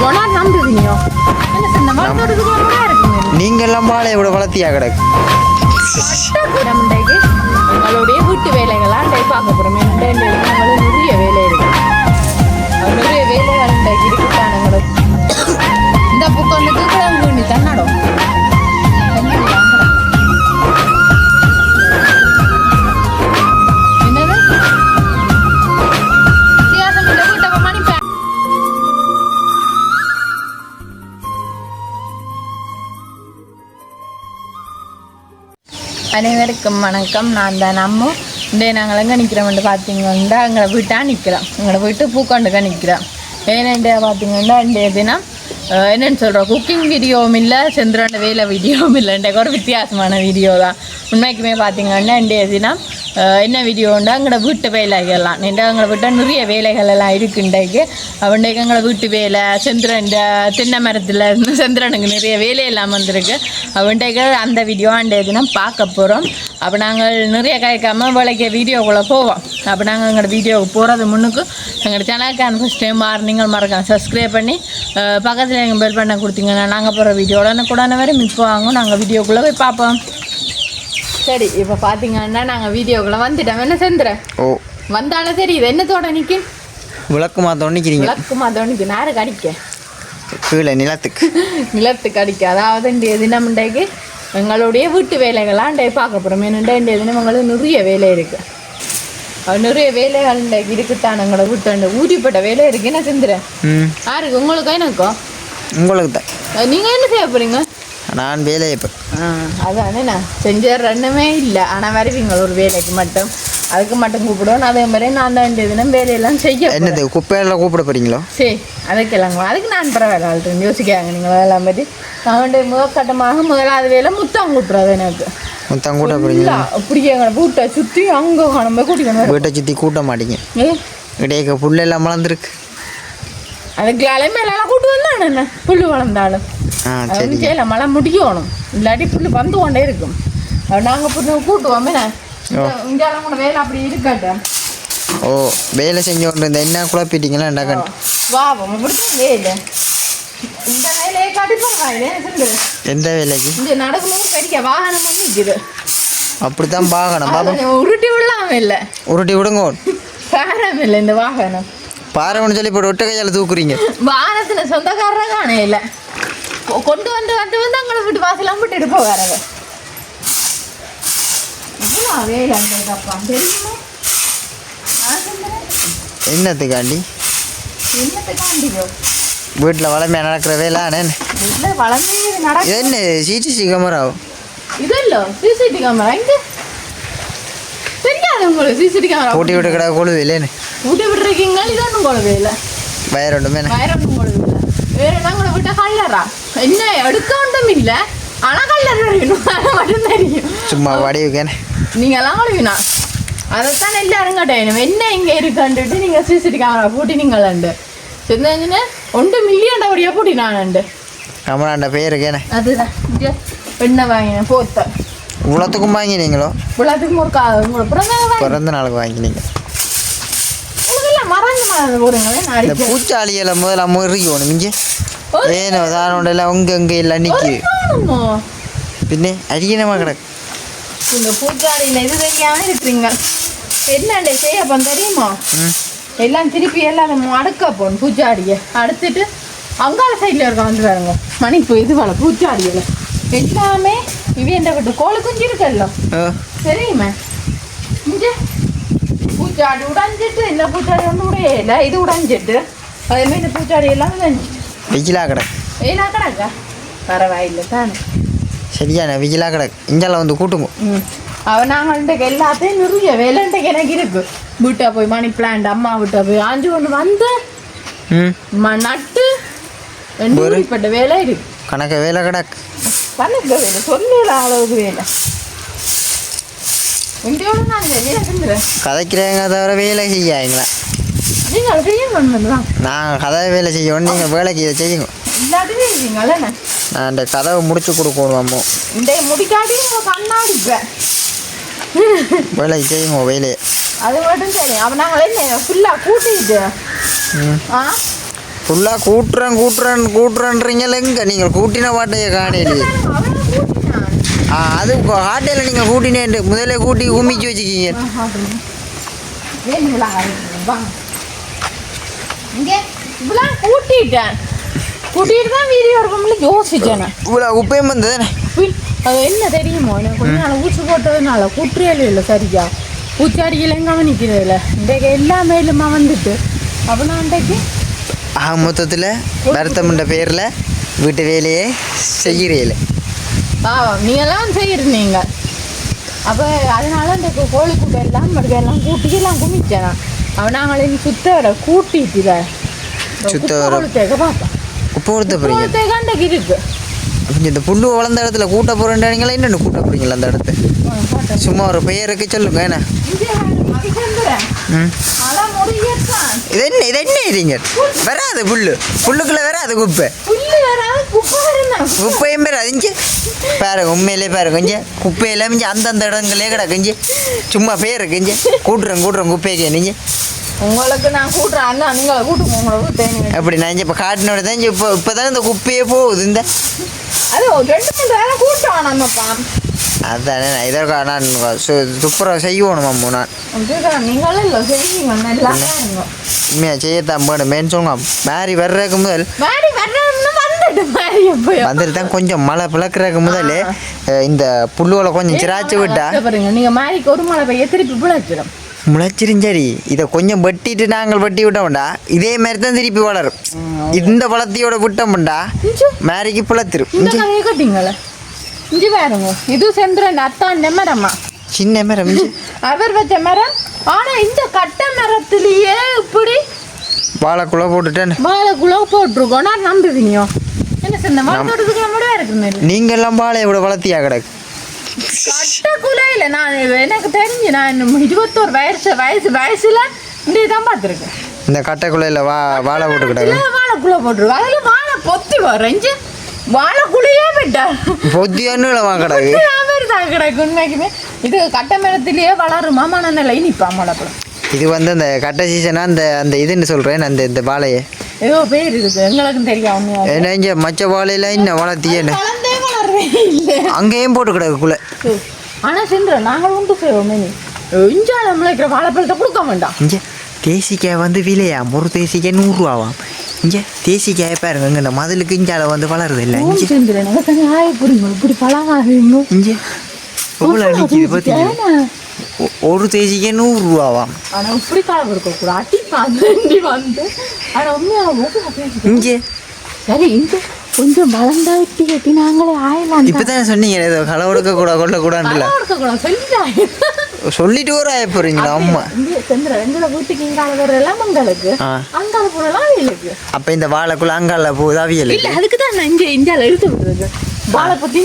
போனால் நம்புவீங்க என்ன சொன்ன வளர்த்தோட்டத்துக்குள்ள இருக்குங்க நீங்கள் எல்லாம் வாழை விட வளர்த்தியா கிடக்கு எங்களுடைய வீட்டு வேலைகள்லாம் பார்க்க போகிறோம் எங்களுக்கு நிறைய வேலை இருக்கு நிறைய வேலைகள் இருக்குதான் எங்களுக்கு இந்த புக்கு வந்து கிழங்கு தன்னாடும் அனைவருக்கும் வணக்கம். நான் தான் அம்மு. நாங்கள் எங்கே நிற்கிறோம்னு பார்த்தீங்கன்னா எங்களை வீட்டாக நிற்கிறோம். எங்களை வீட்டு பூக்கொண்டுக்க நிற்கிறோம். ஏன்னா பார்த்தீங்கன்னா இன்றைய தினம் என்னென்னு சொல்கிறோம், குக்கிங் வீடியோவும் இல்லை, செந்திரோட வேலை வீடியோவும் இல்லை. இன்றைக்கு ஒரு வித்தியாசமான வீடியோ தான். உண்மைக்குமே பார்த்தீங்கன்னா இன்றைய தினம் என்ன வீடியோண்டா எங்களோட வீட்டு வேலைகள்லாம் எங்களை வீட்டில் நிறைய வேலைகள் எல்லாம் இருக்குது. இன்றைக்கு அவன்றைக்கு எங்களை வீட்டு வேலை செந்திரன் தென்னை மரத்தில் இருந்து செந்திரனுக்கு நிறைய வேலையெல்லாம் வந்திருக்கு. அவன்றைக்கு அந்த வீடியோ அன்றைய தினம் பார்க்க போகிறோம். அப்போ நாங்கள் நிறைய கேட்காம வேலைக்கு வீடியோக்குள்ளே போவோம். அப்போ நாங்கள் எங்களோட வீடியோவுக்கு போகிறது முன்னுக்கு எங்களோட சேனலுக்கு ஃபஸ்ட் டைம் நீங்கள் மறக்காம சப்ஸ்கிரைப் பண்ணி பக்கத்தில் எங்கள் பெல் பண்ண கொடுத்தீங்கன்னா நாங்கள் போகிற வீடியோட கூட வரை மிஸ் வாங்கும். நாங்கள் வீடியோக்குள்ளே போய் பார்ப்போம். சரி, இப்போ பார்த்தீங்கன்னா நாங்கள் வீடியோக்குள்ளே வந்துட்டோம். என்ன செந்துற வந்தாலும் தெரியுது என்னத்தோட நிற்க விளக்கு மாத்தோட நிற்கிறீங்க. விளக்கு மாத்தோட நிற்க நேரம் அடிக்க கீழே நிலத்துக்கு அடிக்க. அதாவது இன்றைய தினம் இன்றைக்கு எங்களுடைய வீட்டு வேலைகள்லாம் இன்றைய பார்க்க போகிறோம். ஏன்னா இன்றைய தினம் எங்களுக்கு நிறைய வேலை இருக்குது. நிறைய வேலைகள் இன்றைக்கு இருக்குத்தான். எங்களோட வீட்டு ஊதிப்பட்ட வேலை இருக்குது. என்ன செந்துற யாருக்கு உங்களுக்கு எனக்கும் உங்களுக்கு தான். நீங்கள் என்ன செய்ய போகிறீங்க? நான் வேலையை இப்போ அதான் நான் செஞ்ச ரெண்டுமே இல்லை. ஆனால் வருவீங்க ஒரு வேலைக்கு மட்டும், அதுக்கு மட்டும் கூப்பிடுவோம். அதே மாதிரி நான் தான் வேண்டிய தினம் வேலையெல்லாம் செய்ய. என்னது குப்பையெல்லாம் கூப்பிட போகிறீங்களோ? சரி, அதுக்கெல்லாம் அதுக்கு நான் பரவாயில்ல ஆள்றேன். யோசிக்காங்க நீங்கள் வேலை பற்றி. நான் வேண்டிய முதற்கட்டமாக முதலாவது வேலை முத்தம் கூட்டுறது. எனக்கு முத்தம் கூட்ட போகிறீங்களா? அப்படியே வீட்டை சுற்றி அங்கே நம்ம கூட்டிக்கணும். வீட்டை சுற்றி கூட்ட மாட்டீங்க. இடையே புல் எல்லாம் வளர்ந்துருக்கு. அதுக்கு அலைமையிலாம் கூட்டு வந்தான் என்ன புல் வளர்ந்தாலும் செய்யல மழை முடியணும். இல்லாட்டி புல் வந்து கொண்டே இருக்கும். நாங்கள் புண்ணு கூட்டுவோம். இங்கெல்லாம் கூட வேலை அப்படி இருக்காட்டும். ஓ, வேலை செஞ்சு கொண்டு இந்த என்ன குழப்பிட்டீங்களா? வாபம் இப்படித்தான் வேலை. இந்த வேலையை காட்டிப்போம். எந்த வேலைக்கு? இந்த நடக்கணும் பெரிய வாகனம் நிற்குது. அப்படித்தான் வாகனம் உருட்டி விடலாம். இல்லை உருட்டி விடுங்க. பாரம் இல்லை இந்த வாகனம். பாரம்னு சொல்லி இப்போ ஒட்ட கையால் தூக்குறீங்க. வாகனத்துல சொந்தக்காரராக காண இல்லை. கொண்டு வந்து அங்கே விட்டு வாசலாம் விட்டுட்டு போவாரங்க. இவ்வளோ வேலை அப்பா தெரியுமா? என்னத்துக்காண்டி? என்னத்துக்காண்டியோ வீட்டில் வளமையாக நடக்கிற வேலை வீட்டில் வளமே நடக்கும். என்ன சிசிடிவி கேமராவும் இது இல்லை சிசிடிவி கேமரா இங்கே தெரியாது உங்களுக்கு? சிசிடிவி கேமரா ஊட்டி விட்டு கிடா கொழுவு இல்லைன்னு ஊட்டி விட்டுருக்கீங்க. இது ஒன்றும் கொழுவு இல்லை. வயரொண்டுமே வயரொன்றும் கொழுவு இல்லை. வேறு என்ன கூட விட்ட கல்லறா என்ன எடுக்க ஒன்றும் இல்லை. ஆனால் கல்லற வேணும். அதை மட்டும் தெரியும். சும்மா வடிவுக்கேன்னு நீங்கள்லாம் கழுவினா அதைத்தான் எல்லாரும் கட்டணும். என்ன இங்கே இருக்குன்ட்டு நீங்கள் சிசிடிவி கேமரா பூட்டினீங்களாண்டு செஞ்சுன்னு 1 மில்லியன் வழியாக பூட்டினான்ண்டு. கமலாண்ட பேருக்கேனே அதுதான் இங்கே எண்ணெய் வாங்கினேன் போத்த. இவ்வளோத்துக்கும் வாங்கினீங்களோ? இவ்வளோத்துக்கும் ஒரு பிறந்த நாளுக்கு வாங்கினீங்க. மறந்து பூச்சாளியில முதல்ல முறிக்கணும். இங்கே ஏனோ தானோட எல்லாம் உங்க எல்லாம் நிற்கி பின்னே அரியணமா கிடக்கு. இந்த பூச்சாளியில் இது தெரியாமல் இருக்கிறீங்க. என்னண்டே செய்யப்போ தெரியுமா? எல்லாம் திருப்பி எல்லாம் அடுக்க போகணும். பூச்சாடியை அடுத்துட்டு அங்கால சைடில் இருக்க வந்து பாருங்க மணிப்பு இது போல பூச்சாடியில் எல்லாமே இவன் விட்டு கோழி குஞ்சு இருக்கല്ലോ தெரியுமா? இங்கே பூச்சாடி உடைஞ்சிட்டு இந்த பூச்சாடி வந்து உடையல இது உடைஞ்சிட்டு அதேமாதிரி இந்த பூச்சாடி எல்லாம் விஜிலா கிடக்கு. வெயிலா கிடக்கா பரவாயில்லை தானே. சரியான விஜிலா கிடக்கு. இங்கெல்லாம் வந்து கூட்டுங்க. அவன் நாங்கள் எல்லாத்தையும் நிறைய வேலைன்றைக்கு எனக்கு இருக்கு. வீட்டை போய் மணி பிளான்ட் அம்மா வீட்டை போய் ஆஞ்சு கொண்டு வந்து நட்டு இப்பட்ட வேலை இருக்கு. கணக்க வேலை கிடக்கு. கணக்கு வேலை சொல்லல அளவுக்கு வேலை. இங்கேயோட நான் வேலை செஞ்சுறேன். கதைக்கிறேங்க தவிர வேலை செய்யாங்களா? நீங்கள் செய்யுங்க. நான் கதை வேலை செய்யணும். நீங்கள் வேலைக்கு இதை செய்யுங்க. இல்லாட்டி செய்வீங்களே. நான் இந்த கதவை முடிச்சு கொடுக்கணும். அம்மோ இந்த முடிக்காட்டி கண்ணாடிப்பேன் வேலைக்கு செய்யுங்க. வேலையை அது மட்டும் சரி. அப்போ நாங்கள் என்ன ஃபுல்லாக கூட்டிட்டு ஃபுல்லாக கூட்டுறேன்றீங்கள எங்க நீங்கள் கூட்டின பாட்டையே காணையிலே. அது ஹாட்டையில் நீங்கள் கூட்டினேன் முதலே கூட்டி குமிச்சு வச்சுக்கிங்க. கூட்டிட்டு தான் வீடியோ இருக்கும்ல யோசிச்சேன். இவ்வளோ குப்பையும் வந்தது அது என்ன தெரியுமோ எனக்கு கொஞ்ச நாள் ஊசி போட்டதுனால கூட்டுறையில இல்லை சரியா பூச்சாடிகளையும் கவனிக்கிறது இல்லை. இன்றைக்கு எல்லாமே இல்லைம்மா வந்துட்டு அப்படின்னா அன்றைக்கு மொத்தத்தில் வருத்தம்ன்ற பேரில் வீட்டு வேலையே செய்கிறீங்கள. நீங்கள்லாம் செய்கிறீங்க. அப்போ அதனால இந்த கோழி கூட்டை எல்லாம் எல்லாம் கூட்டிக்கெல்லாம் குமிச்சேன். அவன் நாங்களே சுத்த கூட்டிட்டு சுத்த பார்த்தோம். உப்பு கொடுத்த போறீங்க கண்டைக்கு இருக்கு. இந்த புல்லு வளர்ந்த இடத்துல கூட்ட போறீங்களா? என்னென்னு கூட்ட போறீங்களா அந்த இடத்த? சும்மா ஒரு பெயருக்கு சொல்லுங்க. என்ன இது என்ன இருங்க வராது புல்லுக்குள்ள வராது குப்பையும் வராது இஞ்சி பாருங்க. உண்மையிலே பாருங்க இஞ்சி குப்பையெல்லாம் இஞ்சி அந்தந்த இடங்களே கிடக்குஞ்சி சும்மா பேருக்கு இஞ்சி கூட்டுறேன் குப்பைக்கு நீங்க உங்களுக்கு நான் கூட்டுறேன். நீங்களை கூட்டுங்க உங்களுக்கு அப்படி நான் இப்போ காட்டினோட தான் இப்போதான் இந்த குப்பையே போகுது. இந்த அது 2-3 வேலை கூட்டம் நம்மப்பா. அதானே நான் இதற்கா நான் துப்புரம் செய்யணும் அம்மு. நான் நீங்களும் இல்லை செய்வீங்க உண்மையாக செய்யத்தான் வேணும் மேன் சொல்லுங்க. மாறி வர்றதுக்கு முதல் வந்துட்டு தான் கொஞ்சம் மழை பிளக்கிறதுக்கு முதல் இந்த புல்லுகளை கொஞ்சம் சிராச்சு விட்டா நீங்கள் மாறிக்கு ஒரு மழை பெய்ய திருப்பி பிழைச்சிடும். முளைச்சிரும். சரி இதை கொஞ்சம் வெட்டிட்டு நாங்கள் வெட்டி விட்டோம்டா இதே மாதிரி தான் திருப்பி வளரும். இந்த வளர்த்தியோட விட்டோம்டா மாரிக்கு பிளத்திரும். கட்டிங்களே இஞ்சி வேறுங்க இது செந்துரன் அத்தான் மரமா சின்ன மரம் அவர் வச்ச மரம். ஆனா இந்த கட்டை மரத்திலேயே இப்படி வாழைக்குள்ள போட்டிருக்கோம். நான் நம்புவீங்க என்ன சொன்ன மரத்தோட்டத்துக்கு நம்மளே இருக்கு. நீங்க எல்லாம் வாழை விட வளர்த்தியா கிடக்கு கட்டக்குள்ள நான் எனக்கு தெரிஞ்சு நான் 21 வயசுல தான் பார்த்துருக்கேன். இந்த கட்டைக்குள்ள வாழை போட்டு கிடக்கு. வாழைக்குள்ள போட்டுருக்கோம். அதில் வாழை பொத்தி வரைஞ்சு வாழைக்குள்ளேயே விட்டா பொத்தியான்னு கிடக்கு கிடக்கு. உண்மைக்குமே இது கட்டை மரத்திலேயே வளருமா மனநிலை இனிப்பா மழைப்பழம். இது வந்து அந்த கட்டை சீசனா அந்த இதுன்னு சொல்றேன். இந்த வாழையை ஏதோ பேர் இருக்கு எங்களுக்கும் தெரியும். என்ன இங்க மச்ச வாழையில இன்னும் வளர்த்தியேன்னு அங்கேயும் போட்டு கிடக்குள்ள. ஆனா சென்ற நாங்கள் உண்டு செய்வோம். இஞ்சால முளைக்கிற வாழைப்பழத்தை கொடுக்க வேண்டாம். இங்கே தேசிக்காய் வந்து விலையா ஒரு தேசிக்காய் 100 ரூபாவாம். இங்கே தேசிக்காய் பாருங்க இங்கே இந்த மதிலுக்கு இஞ்சால வந்து வளருது இல்லை. இங்கே இப்படி பழகாதீங்க. இங்கே எவ்வளோ நிற்கிது பார்த்தீங்கன்னா ஒரு தேசிக்காய் 100 ரூபாவாம். ஆனால் இப்படி காலம் இருக்கக்கூடாது. அட்டி வந்து வந்து ஆனால் உண்மையாக இங்கே சரி இங்கே கொஞ்சம் வளர்ந்தா வெட்டி கட்டி நாங்களே ஆயலாம். இப்போதான் சொன்னீங்க ஏதோ களை கொடுக்க கூட கொள்ளக்கூடாதுல சொல்லிட்டு ஒரு ஆய போறீங்களா? அம்மா எங்களை வீட்டுக்கு இங்கால வரலாம் உங்களுக்கு அங்கால போடலாம் அவியலுக்கு. அப்ப இந்த வாழைக்குள்ள அங்கால போகுது அவியல் இல்லை அதுக்கு தான் நான் இங்கே இந்தியாவில் இழுத்து விடுறது. வாழை பற்றி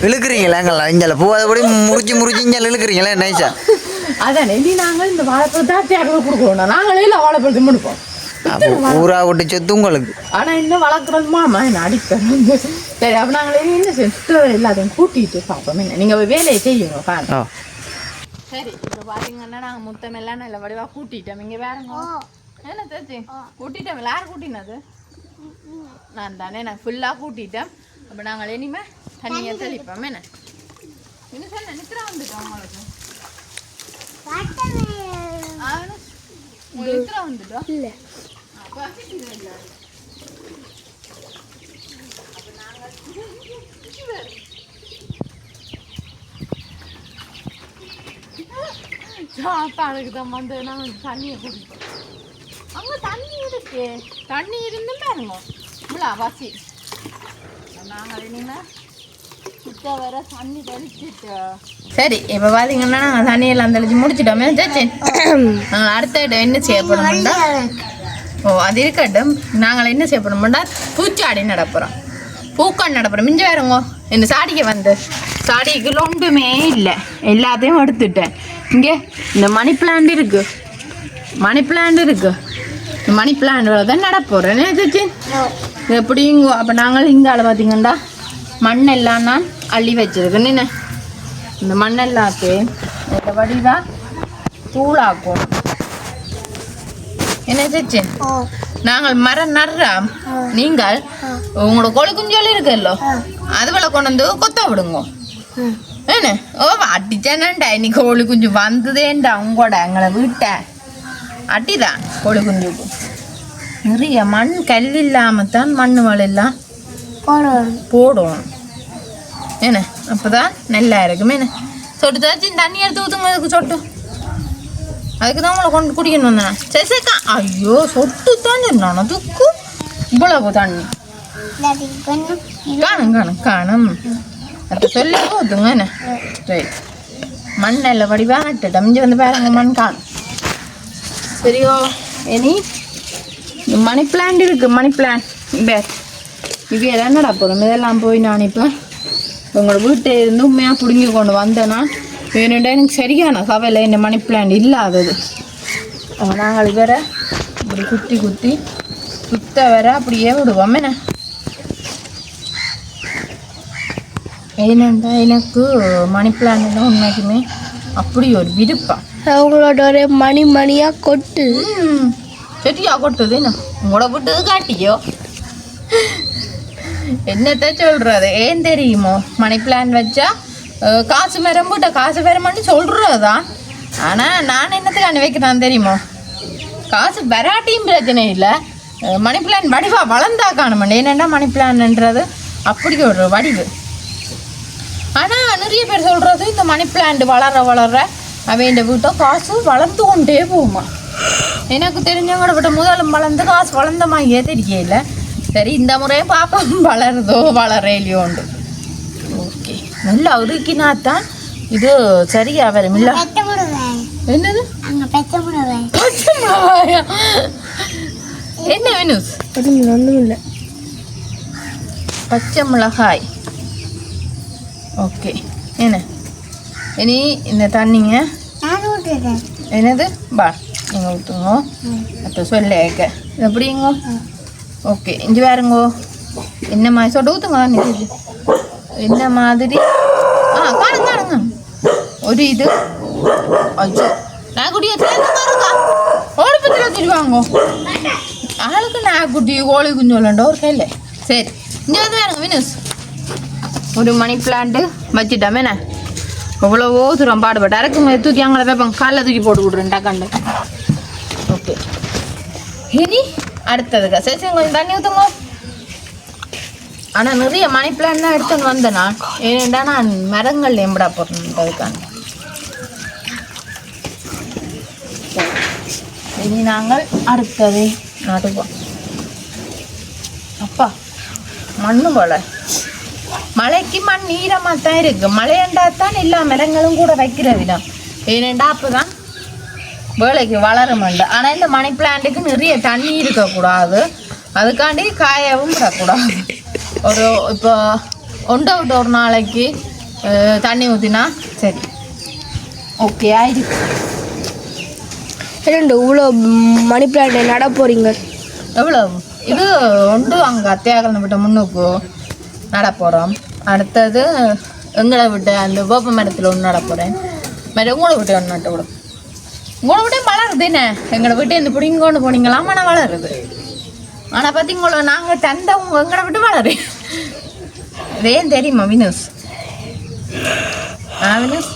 இழுக்கிறீங்களா அங்கல்ல இஞ்சால போகாதபடி முறிச்சு இஞ்சால இழுக்கிறீங்களா நைஸா? அதானே இனி நாங்கள் இந்த வாழைப்பழத்தை யாரும் கொடுக்கணும். நாங்களே இல்லை வாழைப்பழத்தை முடிப்போம். ஊரா விட்டு சொத்து உங்களுக்கு. ஆனா இன்னும் வளர்க்குறது மாமா என்ன அடிக்கிறது. சரி அப்ப நாங்களே என்ன செத்து எல்லாத்தையும் கூட்டிட்டு பார்ப்போம். என்ன நீங்க வேலையை செய்யுங்க பாருங்க. சரி இப்போ பாத்தீங்கன்னா நாங்கள் முத்தம் எல்லாம் நல்ல வடிவாக கூட்டிட்டோம். இங்கே வேறங்க என்ன தேச்சி கூட்டிட்டோம். யார் கூட்டினது? நான் தானே நான் ஃபுல்லாக கூட்டிட்டேன். அப்போ நாங்கள் இனிமே தண்ணியை தெளிப்போம். என்ன இன்னும் சொன்ன நித்திரா வந்துட்டோம் உங்களுக்கு நித்திரா வந்துட்டோம் இல்லை சாப்பாடுக்கு தான் வந்து நாங்கள் தண்ணியை குடிப்போம். அங்கே தண்ணி இருக்கு. தண்ணி இருந்து பாருங்க இவ்வளோ பசி. நாங்கள் இனிமேல் சுத்த வர தண்ணி தெளிச்சுட்டு சரி இப்போ பார்த்தீங்கன்னா நாங்கள் தண்ணியெல்லாம் தெளிச்சு முடிச்சிட்டோமே. சரி நாங்கள் அடுத்த இடம் என்ன செய்யப்படும்டா அது இருக்கட்டும். நாங்கள் என்ன செய்யப்படும்டா பூச்சாடி நடப்புறோம். பூக்கான் நடப்புறோம். மிஞ்ச வேறுங்கோ இந்த சாடிக்கு வந்து சாடிக்குள்ள ஒன்றுமே இல்லை. எல்லாத்தையும் எடுத்துட்டேன். இங்கே இந்த மணி பிளான்ட் இருக்கு. மணி பிளான்ட் தான் நடப்போகிறேன். இது எப்படிங்கோ அப்போ நாங்கள் இங்கால பார்த்தீங்கன்னா மண்ணெல்லாம் நான் அள்ளி வச்சிருக்கேன். என்ன இந்த மண்ணெல்லாத்தையும் இந்த வடிவாக தூளாக்கும். என்ன சச்சின் நாங்கள் மரம் நடுறோம் நீங்கள் உங்களோட கோழி குஞ்சோல இருக்குல்லோ அதுவளை கொண்டு வந்து கொத்த விடுங்க என்ன ஓ அட்டிச்சானண்டா இன்னைக்கு கோழி குஞ்சு வந்ததேண்டா உங்களோட எங்களை வீட்டை அட்டிதான் கோழி குஞ்சுக்கு நிறைய மண் கல் இல்லாமத்தான் மண் வளெல்லாம் போடும் என்ன அப்போதான் நல்லா இருக்கும் என்ன சொட்டு தாச்சும் தண்ணி எடுத்து ஊற்றுங்க அதுக்கு சொட்டு அதுக்கு தான் உங்களை கொண்டு குடிக்கணும் வந்தேன் சரி சரிக்கா ஐயோ சொட்டு தான் சொன்னான் அதுக்கு இவ்வளவு தண்ணி காணும் அப்போ சொல்லி ஊற்றுங்க என்ன சரி மண் எல்லாம் வடிவாக நட்டுட்டேன் இங்கே வந்து பாருங்க மண் காணும் சரியோ இனி மணி பிளான்ட் இருக்குது மணி பிளான் பேர் இது என்னடா போகிறோம் இதெல்லாம் போய் நான் இப்போ உங்களோட வீட்டை இருந்து உண்மையாக பிடுங்கி கொண்டு வந்தேன்னா வேணுண்டா எனக்கு சரியான கவலை இந்த மணி பிளான்ட் இல்லாதது நாங்கள் வேற இப்படி குத்தி சுத்த வேற அப்படியே விடுவோம் என்ன ஏனண்டா எனக்கு மணி பிளான்ட்னா உண்மைக்குமே அப்படி ஒரு விருப்பம் அவங்களோட ஒரு மணியாக கொட்டு சரியா கொட்டுது என்ன உங்களோட விட்டு காட்டியோ என்னத்த சொல்றது ஏன் தெரியுமோ மணி பிளான் வச்சா காசு மரம் போட்ட காசு மரம்னு சொல்றதுதான் ஆனால் நான் என்னத்துக்கு வைக்கிறேன் தெரியுமோ காசு வராட்டியும் பிரச்சனை இல்லை மணி பிளான் வடிவா வளர்ந்தா காணுமாண்டே என்னென்னா மணி பிளான்ன்றது அப்படி ஒரு வடிவு ஆனால் நிறைய பேர் சொல்கிறது இந்த மணி பிளான்ட் வளர அவன் வீட்டை காசு வளர்ந்து கொண்டே போகுமா எனக்கு தெரிஞ்சவங்களோட விட்ட முதலும் வளர்ந்து காசு வளர்ந்த மாதிரியே தெரியல சரி இந்த முறையும் பாப்போம் வளருதோ வளரலையோண்டு ஓகே நல்லா உருக்கினாத்தான் இது சரியா வரும் இல்லை என்னது என்ன வேணும் ஒன்றும் இல்லை பச்சை மிளகாய் ஓகே என்ன இனி இந்த தண்ணிங்க என்னது பா நீங்கள் ஊற்றுங்க அப்போ சொல்லேக்க எப்படிங்க ஓகே இஞ்சி வேறுங்கோ என்ன மாதிரி சொட்டு ஊற்றுங்க தண்ணி என்ன மாதிரி காணுங்க ஒரு இது அச்சோ நாய்க்குட்டியை சேர்ந்து பாருங்க ஓடி பத்திரம் திருவாங்க ஆளுக்கு நாய்க்குட்டி கோழி குஞ்சு விளாண்டோ ஒரு கையில் சரி இங்கே வந்து வேறுங்க வினூஸ் ஒரு மணி பிளான்ட்டு வச்சுட்டோமே என்ன எவ்வளவோ தூரம் பாடுபட்டு இறக்கும் தூக்கி அங்கே வைப்பாங்க காலைல தூக்கி போட்டு விட்றேன் டக்காண்டு ஓகே இனி அடுத்ததுக்கா சரி சரி கொஞ்சம் தண்ணி ஊற்றுங்க ஆனால் நிறைய மணி பிளான் தான் எடுத்துன்னு வந்தேன் நான் ஏன்டா நான் மரங்கள் எம்படா போடுறேன் இனி நாங்கள் அடுத்ததை நடுவோம் அப்பா மண்ணு போல மழைக்கு மண் ஈரமாக தான் இருக்குது மழையண்டா தான் எல்லா மரங்களும் கூட வைக்கிற விதம் ஏனெண்டா அப்போ தான் வேலைக்கு வளருமெண்டு ஆனால் இந்த மணி பிளான்ட்டுக்கு நிறைய தண்ணி இருக்கக்கூடாது அதுக்காண்டி காயவும் விடக்கூடாது ஒரு இப்போ விட்டு ஒரு நாளைக்கு தண்ணி ஊற்றினா சரி ஓகே ஆயிருக்கு ரெண்டு இவ்வளோ மணி பிளான்ட் நட போகிறீங்க எவ்வளோ இது ஒன்று அங்கே அத்தியாகலம் விட்ட முன்னுக்கு நட போகிறோம் அடுத்தது எங்களை விட்டு அந்த வேப்ப மரத்தில் ஒன்று நட போகிறேன் மாதிரி உங்களை விட்டு ஒன்று நட்டு விடும் உங்களை விட்டே வளருதுன்னு எங்களை விட்டு இந்த பிடிங்க கொண்டு போனீங்களாம் ஆனால் வளருது ஆனால் பார்த்தீங்களோ நாங்கள் தந்தவங்க எங்களை விட்டு வளரு ஏன் தெரியுமா வினூஸ் வினூஸ்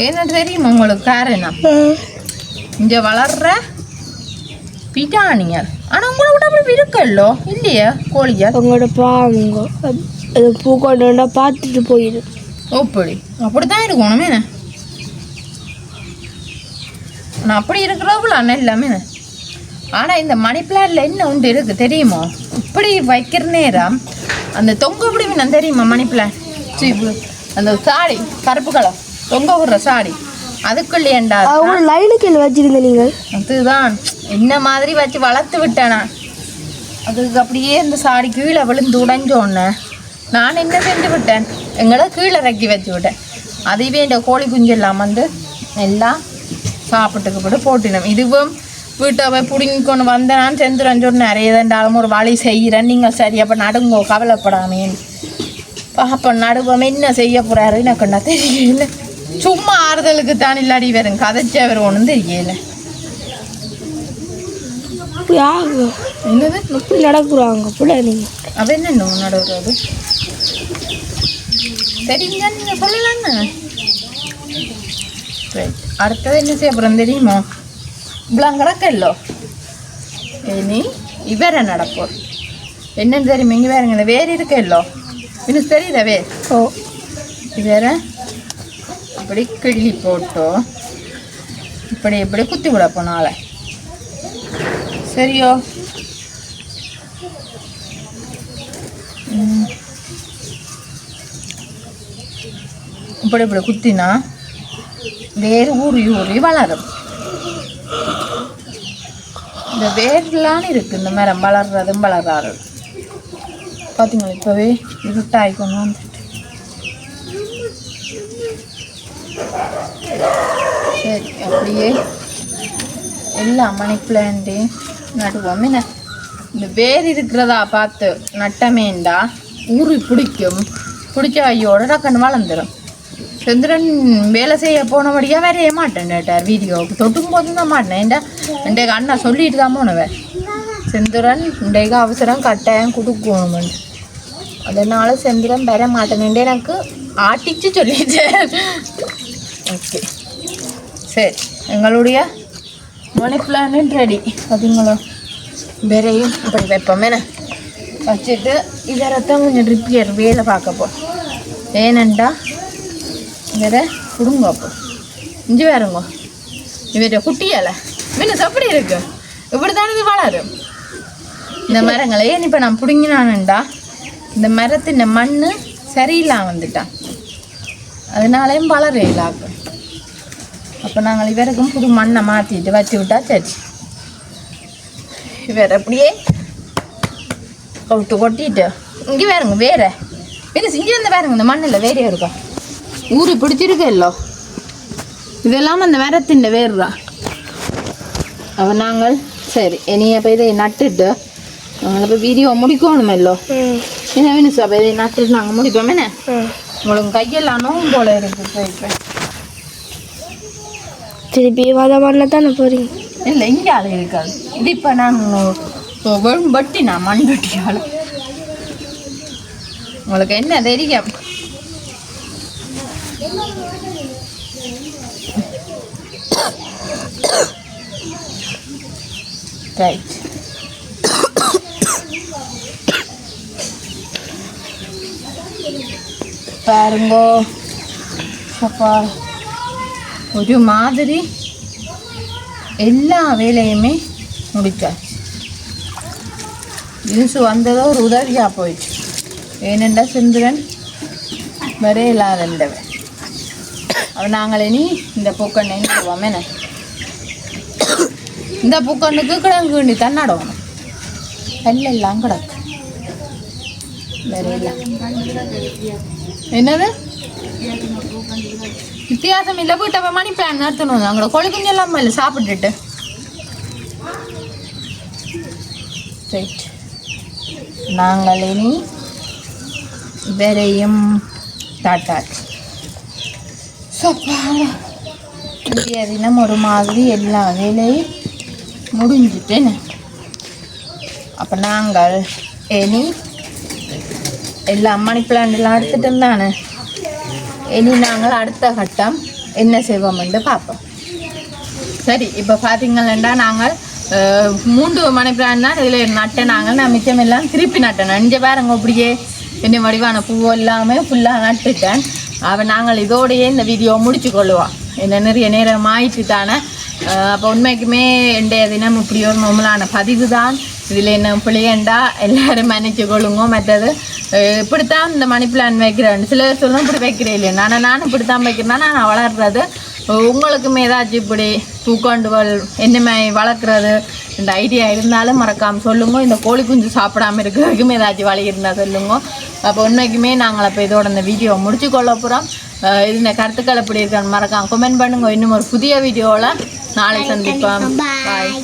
ஏன்னு தெரியுமா உங்களுக்கு காரணம் இங்கே வளர்ற பிட்டானியல் ஆனால் உங்களை விட அப்படி இருக்கல்லோ இல்லையா கோழியா உங்களோட பாவங்க அது பூ கொண்டு பார்த்துட்டு போயிடு அப்படித்தான் இருக்கணுமே நான் அப்படி இருக்கிறவங்கள எல்லாமே ஆனால் இந்த மணி பிளான்ட்ல என்ன ஒன்று இருக்குது தெரியுமோ இப்படி வைக்கிற நேரம் அந்த தொங்க விடுவினா தெரியுமா மணி பிளான் அந்த சாடி கருப்பு கலர் தொங்க விடுற சாடி அதுக்குள்ளேண்டா லைனுக்கு வச்சிருங்க நீங்கள் அதுதான் என்ன மாதிரி வச்சு வளர்த்து விட்டேனா அதுக்கு அப்படியே இந்த சாடி கீழே விழுந்து உடைஞ்சோன்னு நான் என்ன செஞ்சு விட்டேன் எங்களை கீழே இறக்கி வச்சு விட்டேன் அதுவே இந்த கோழி குஞ்சு எல்லாம் வந்து எல்லாம் சாப்பிட்டுக்கு கூட போட்டினோம் இதுவும் வீட்டை போய் பிடிங்கி கொண்டு வந்தேன் நான் செந்துறேன் சொன்னேன் நிறைய ரெண்டாலும் ஒரு வழி செய்கிறேன் நீங்கள் சரி அப்போ நடுங்கோ கவலைப்படாமேன்னு அப்போ நடுவோம் என்ன செய்ய போகிறாரு எனக்கு என்ன தெரியல சும்மா ஆறுதலுக்கு தான் இல்லாடி வரும் கதைச்சா வருவோன்னு தெரியல இப்படி ஆகும் என்னது இப்படி நடக்குறாங்க பிள்ளை நீங்கள் அவ என்ன நடக்கிறது தெரியுங்க நீங்கள் சொல்லலாங்க. ரைட், அடுத்தது என்ன செய்ய போகிறோம் தெரியுமோ? இவ்வளோ கிடக்கல்லோ இனி இவரை நடப்போம். என்னன்னு தெரியுமா? இங்கே வேறுங்க இந்த வேறு இருக்கல்லோ இன்னும் தெரியுதா வேறு? ஓ வேற இப்படி கிள்ளி போட்டோம், இப்படி இப்படி குத்தி விட போனால சரியோ? இப்படி இப்படி குத்தினா வேறு ஊறி ஊறி வளரும். இந்த வேர்லான்னு இருக்கு இந்த மரம் வளர்றதும் வளராது. பார்த்தீங்களா இப்போவே இருட்டாய் கொண்டு வந்துட்டு. சரி, அப்படியே எல்லா மணி பிளான்ட்டையும் நடுவோம். என்ன இந்த வேர் இருக்கிறதா பார்த்து நட்டமேண்டா ஊறி பிடிக்கும். பிடிச்ச ஐயோட டக்குன்னு வளர்ந்துடும். சந்திரன் வேலை செய்ய போனபடியாக வரைய மாட்டேன் டேட்டார் வீடியோவுக்கு தொட்டும் போதும் தான் மாட்டேன். ஏன்டா இன்றைக்கு அண்ணா சொல்லிட்டு தான் போனவன் சந்திரன் இன்றைக்கு அவசரம் கட்டாயம் கொடுக்கணும். அதனால சந்திரன் வர மாட்டேன்னு எனக்கு ஆட்டிச்சு சொல்லிட்டேன். ஓகே சரி, எங்களுடைய மணி பிளான் ரெடி. பார்த்தீங்களோ வேறையும் இப்படி வைப்போமே வச்சுட்டு இதரத்தான் கொஞ்சம் ரிப்பேர் வேலை பார்க்கப்போ. ஏனண்டா வேற கொடுங்க அப்போ இஞ்சி வேறுங்க இவற்ற குட்டியால மீன் அப்படி இருக்கு. இப்படி தானே இது வளரும் இந்த மரங்களே. இப்போ நான் பிடுங்கினானுண்டா இந்த மரத்தின் மண் சரியில்லாம வந்துட்டான், அதனாலேயும் வளரையிலாக்கும். அப்போ நாங்கள் இவருக்கும் புது மண்ணை மாற்றிட்டு வச்சு விட்டா சரி. இவர் அப்படியே கவுட்டு கொட்டிட்டு இங்கே வேறுங்க வேற இது செஞ்சு வந்து வேறுங்க இந்த மண்ணில் வேறையாக இருக்கா ஊரு பிடிச்சிருக்கல்லோ. இதெல்லாம் அந்த மரத்தின் வேறு தான். அப்போ நாங்கள் சரி இனிய போய் இதை நட்டுட்டு நாங்கள் இப்போ வீடியோ முடிக்கணுமல்லோ. என்ன வேணும் சார் இதை நட்டுட்டு நாங்கள் முடிப்போம். என்ன உங்களுக்கு கையெல்லாம் நோவும் போல இருக்குது. போயிருப்பேன் திருப்பி வத மண்ணை தானே போகிறீங்க? இல்லை இங்கே ஆள் இருக்காது. இது இப்போ நான் வெறும் பட்டி நான் மண் பட்டியால் உங்களுக்கு என்ன தெரியும்? ரைட், பாருங்கோ அப்பா ஒரு மாதிரி எல்லா வேலையுமே முடிச்சாச்சு. ஜூஸ் வந்ததோ ஒரு உதவியாக போயிடுச்சு. ஏனெண்டா சந்திரன் வரே இல்லாதவன். அவன் நாங்கள் இனி இந்த பூக்கண்ணை போவோம். என்ன இந்த பூக்கண்ணுக்கு கிழங்கு வேண்டி தான் நடணும். கல்லெல்லாம் கிடக்கு வேற இல்லை. என்னது வித்தியாசம் இல்லை. போயிட்டு அப்போ மணி பிளான் நடத்தணும். அங்கே கோழி குஞ்சு எல்லாம் இல்லை சாப்பிட்டுட்டு. ரைட், நாங்கள் இனி வேறையும் தாட்டாச்சு. இன்றைய தினம் ஒரு மாதிரி எல்லா வேலையும் முடிஞ்சுட்டேன்னு. அப்போ நாங்கள் இனி எல்லா மணி பிளான் எல்லாம் எடுத்துட்டு இருந்தானே இனி நாங்கள் அடுத்த கட்டம் என்ன செய்வோம்னு பார்ப்போம். சரி, இப்போ பார்த்தீங்கன்னா நாங்கள் 3 மணி பிளான் தான் இதில் நட்டேன். நான் மிச்சம் எல்லாம் திருப்பி நட்டேன். நஞ்ச பாருங்க அப்படியே என்ன வடிவான பூ எல்லாமே ஃபுல்லாக நட்டுட்டேன். அவன் நாங்கள் இதோடையே இந்த வீடியோ முடிச்சு கொள்ளுவோம். என்ன நிறைய நேரம் ஆயிட்டு தானே. அப்போ உண்மைக்குமே இன்றைய தினம் இப்படி ஒரு நார்மலான பதிவு தான். இதில் என்ன பிள்ளையண்டா எல்லோரும் மன்னிச்சு கொள்ளுங்க. மற்றது இப்படித்தான் இந்த மணி பிளான் வைக்கிறேன். சில சொல்லும் இப்படி வைக்கிறேன் இல்லையா. நானும் இப்படித்தான் வைக்கிறேன்னா நான் வளர்றது. உங்களுக்குமே ஏதாச்சும் இப்படி பூக்கொண்டுகள் என்னமே வளர்க்குறது இந்த ஐடியா இருந்தாலும் மறக்காமல் சொல்லுங்க. இந்த கோழி குஞ்சு சாப்பிடாமல் இருக்கிறதுக்குமே ஏதாச்சும் வழி இருந்தால் சொல்லுங்க. அப்போ உண்மைக்குமே நாங்கள் அப்போ இதோட இந்த வீடியோ முடிச்சு கொள்ள போகிறோம். இது இந்த கருத்துக்கள் எப்படி இருக்கான்னு மறக்காம கமெண்ட் பண்ணுங்க. இன்னும் ஒரு புதிய வீடியோவில் நாளை சந்திப்போம். பாய்.